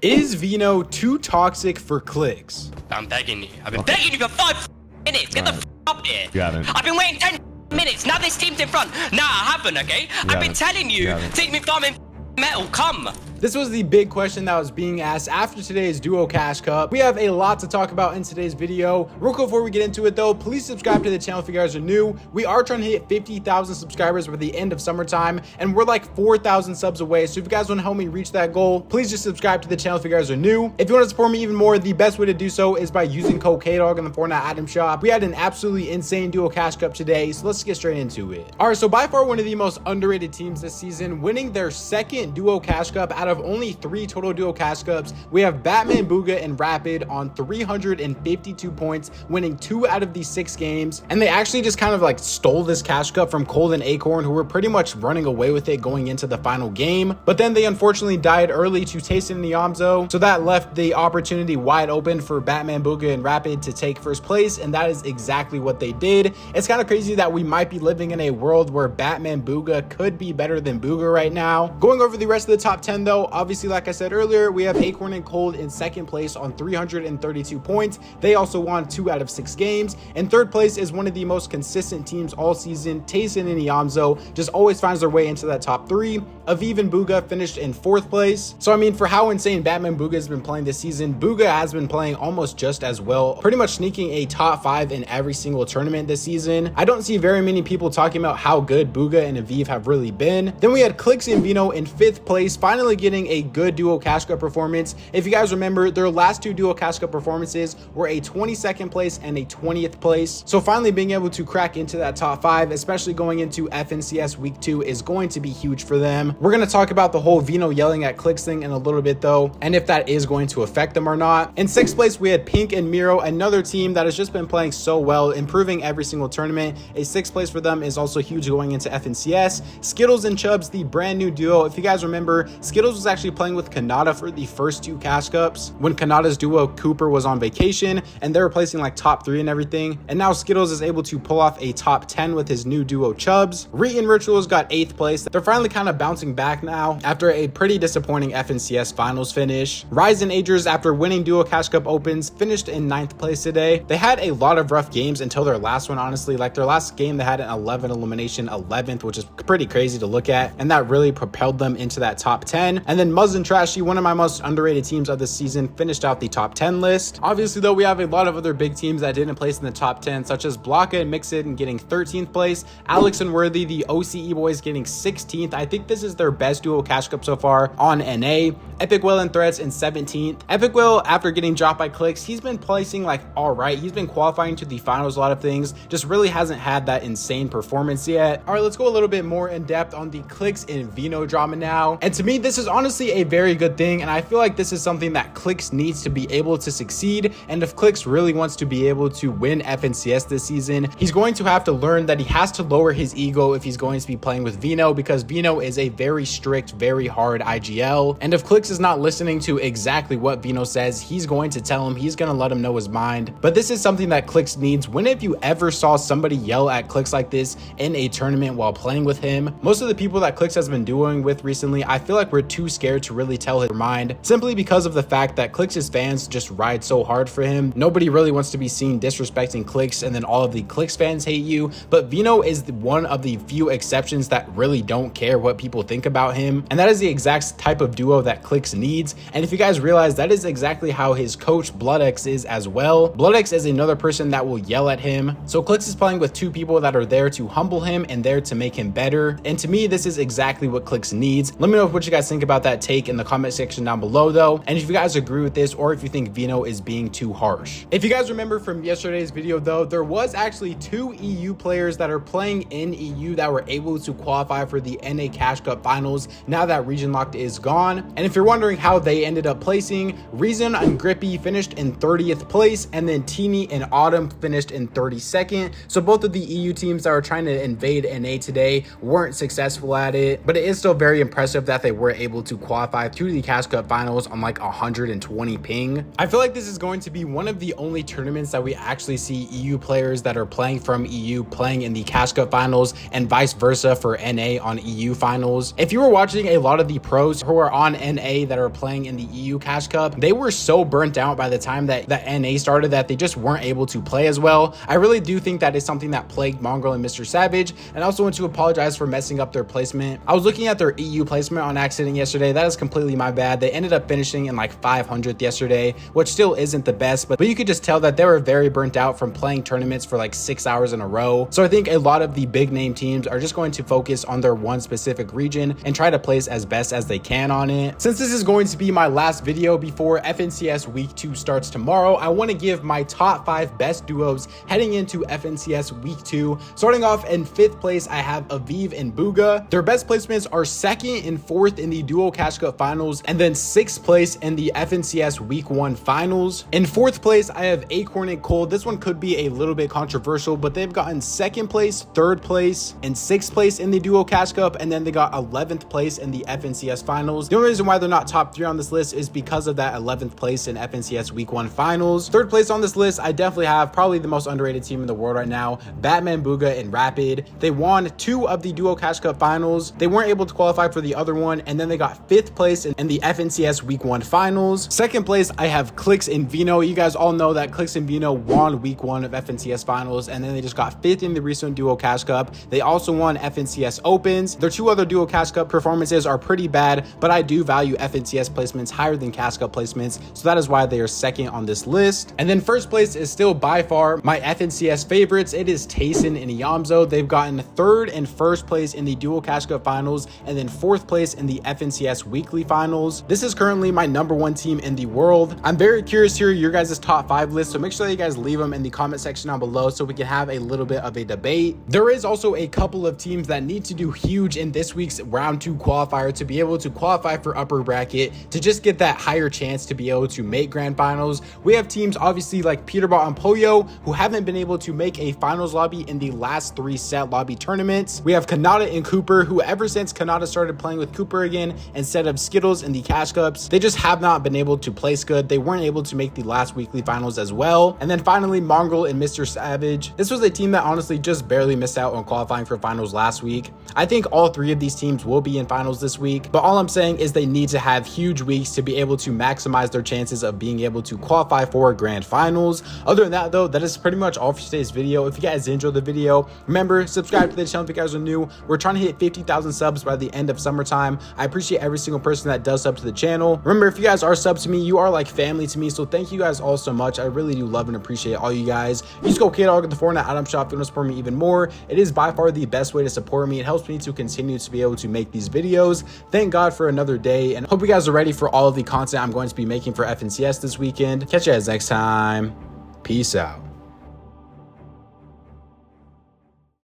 Is Veno too toxic for Clix? I'm begging you. I've been begging you for 5 minutes. Get the f up here. You haven't. I've been waiting 10 minutes. Now this team's in front. Nah, I haven't, okay? I've been telling you. Take me farming metal. Come. This was the big question that was being asked after today's Duo Cash Cup. We have a lot to talk about in today's video. Real quick before we get into it though, please subscribe to the channel if you guys are new. We are trying to hit 50,000 subscribers by the end of summertime, and we're like 4,000 subs away. So if you guys want to help me reach that goal, please just subscribe to the channel if you guys are new. If you want to support me even more, the best way to do so is by using code Kdog in the Fortnite item shop. We had an absolutely insane Duo Cash Cup today, so let's get straight into it. All right, so by far one of the most underrated teams this season, winning their second Duo Cash Cup out of only 3 total Duo Cash Cups. We have Batman, Booga, and Rapid on 352 points, winning 2 out of these 6 games. And they actually just kind of like stole this Cash Cup from Cold and Acorn, who were pretty much running away with it going into the final game. But then they unfortunately died early to Tayson and Yamzo, so that left the opportunity wide open for Batman, Booga, and Rapid to take first place, and that is exactly what they did. It's kind of crazy that we might be living in a world where Batman, Booga could be better than Booga right now. Going over the rest of the top 10 though, obviously like I said earlier, we have Acorn and Cold in second place on 332 points. They also won 2 out of 6 games. And third place is one of the most consistent teams all season. Tayson and Yamzo just always finds their way into that top 3. Aviv and Booga finished in 4th place. So I mean, for how insane Batman Booga has been playing this season, Booga has been playing almost just as well, pretty much sneaking a top 5 in every single tournament this season. I don't see very many people talking about how good Booga and Aviv have really been. Then we had Clix and Veno in 5th place, finally getting a good Duo Cash Cup performance. If you guys remember, their last 2 Duo Cash Cup performances were a 22nd place and a 20th place. So finally being able to crack into that top 5, especially going into FNCS week 2, is going to be huge for them. We're going to talk about the whole Veno yelling at Clix thing in a little bit though, and if that is going to affect them or not. In 6th place, we had Pink and Miro, another team that has just been playing so well, improving every single tournament. A 6th place for them is also huge going into FNCS. Skittles and Chubbs, the brand new duo. If you guys remember, Skittles was actually playing with Kanata for the first 2 Cash Cups when Kanata's duo Cooper was on vacation, and they were placing like top 3 and everything. And now Skittles is able to pull off a top 10 with his new duo Chubbs. Reet and Rituals got 8th place. They're finally kind of bouncing back now after a pretty disappointing FNCS finals finish. Rise and Agers, after winning Duo Cash Cup Opens, finished in 9th place today. They had a lot of rough games until their last one, honestly. Like their last game, they had an 11 elimination, 11th, which is pretty crazy to look at, and that really propelled them into that top 10. And then Muzz and Trashy, one of my most underrated teams of the season, finished out the top 10 list. Obviously though, we have a lot of other big teams that didn't place in the top 10, such as Blocka and Mixit and getting 13th place, Alex and Worthy, the OCE boys, getting 16th. I think this is their best Duo Cash Cup so far on NA. Epic Will and Threats in 17th. Epic Will, after getting dropped by Clix, he's been placing like all right. He's been qualifying to the finals, a lot of things, just really hasn't had that insane performance yet. All right, let's go a little bit more in depth on the Clix and Veno drama now. And to me, this is honestly a very good thing, and I feel like this is something that Clix needs to be able to succeed. And if Clix really wants to be able to win FNCS this season, he's going to have to learn that he has to lower his ego if he's going to be playing with Veno, because Veno is a very strict, very hard IGL. And if Clix is not listening to exactly what Veno says, he's going to tell him, he's going to let him know his mind. But this is something that Clix needs. When have you ever saw somebody yell at Clix like this in a tournament while playing with him? Most of the people that Clix has been doing with recently, I feel like we're too scared to really tell his mind, simply because of the fact that Clix's fans just ride so hard for him. Nobody really wants to be seen disrespecting Clix, and then all of the Clix fans hate you. But Veno is one of the few exceptions that really don't care what people think about him, and that is the exact type of duo that Clix needs. And if you guys realize, that is exactly how his coach Bloodex is as well. Bloodex is another person that will yell at him. So Clix is playing with 2 people that are there to humble him and there to make him better. And to me, this is exactly what Clix needs. Let me know what you guys think about that take in the comment section down below though, and if you guys agree with this or if you think Veno is being too harsh. If you guys remember from yesterday's video though, there was actually 2 EU players that are playing in EU that were able to qualify for the NA Cash Cup finals now that Region Locked is gone. And if you're wondering how they ended up placing, Reason and Grippy finished in 30th place, and then Teeny and Autumn finished in 32nd. So both of the EU teams that are trying to invade NA today weren't successful at it, but it is still very impressive that they were able able to qualify to the Cash Cup finals on like 120 ping. I feel like this is going to be one of the only tournaments that we actually see EU players that are playing from EU playing in the Cash Cup finals and vice versa for NA on EU finals. If you were watching a lot of the pros who are on NA that are playing in the EU Cash Cup, they were so burnt out by the time that the NA started that they just weren't able to play as well. I really do think that is something that plagued Mongrel and Mr. Savage, and I also want to apologize for messing up their placement. I was looking at their EU placement on accident yesterday. That is completely my bad. They ended up finishing in like 500th yesterday, which still isn't the best, but you could just tell that they were very burnt out from playing tournaments for like 6 hours in a row. So I think a lot of the big name teams are just going to focus on their one specific region and try to place as best as they can on it. Since this is going to be my last video before FNCS week 2 starts tomorrow, I want to give my top 5 best duos heading into FNCS week 2. Starting off in 5th place, I have Aviv and Booga. Their best placements are 2nd and 4th in the Duo Cash Cup finals, and then 6th place in the FNCS week 1 finals. In 4th place, I have Acorn and Cole. This one could be a little bit controversial, but they've gotten 2nd place, 3rd place, and 6th place in the Duo Cash Cup, and then they got 11th place in the FNCS finals. The only reason why they're not top 3 on this list is because of that 11th place in FNCS week 1 finals. 3rd place on this list, I definitely have probably the most underrated team in the world right now, Batman, Booga, and Rapid. They won 2 of the Duo Cash Cup finals. They weren't able to qualify for the other one, and then they got 5th place in the FNCS week 1 finals. 2nd place, I have Clix and Veno. You guys all know that Clix and Veno won week 1 of FNCS finals, and then they just got 5th in the recent Duo Cash Cup. They also won FNCS Opens. Their 2 other Duo Cash Cup performances are pretty bad, but I do value FNCS placements higher than Cash Cup placements, so that is why they are 2nd on this list. And then 1st place is still by far my FNCS favorites. It is Tayson and Yamzo. They've gotten 3rd and 1st place in the Duo Cash Cup finals, and then 4th place in the FNCS weekly finals. This is currently my #1 team in the world. I'm very curious to hear your guys' top 5 list, so make sure that you guys leave them in the comment section down below so we can have a little bit of a debate. There is also a couple of teams that need to do huge in this week's round 2 qualifier to be able to qualify for upper bracket, to just get that higher chance to be able to make grand finals. We have teams obviously like Peterbot and Poyo who haven't been able to make a finals lobby in the last 3 set lobby tournaments. We have Kanata and Cooper, who ever since Kanata started playing with Cooper again instead of Skittles in the Cash Cups, they just have not been able to place good. They weren't able to make the last weekly finals as well. And then finally, Mongrel and Mr. Savage. This was a team that honestly just barely missed out on qualifying for finals last week. I think all 3 of these teams will be in finals this week, but all I'm saying is they need to have huge weeks to be able to maximize their chances of being able to qualify for grand finals. Other than that though, that is pretty much all for today's video. If you guys enjoyed the video, remember, subscribe to the channel if you guys are new. We're trying to hit 50,000 subs by the end of summertime. I appreciate every single person that does sub to the channel. Remember, if you guys are subs to me, you are like family to me, so thank you guys all so much. I really do love and appreciate all you guys. Use code Kdog at the Fortnite item shop if you want to support me even more. It is by far the best way to support me. It helps me to continue to be able to make these videos. Thank God for another day, and hope you guys are ready for all of the content I'm going to be making for FNCS this weekend. Catch you guys next time. Peace out.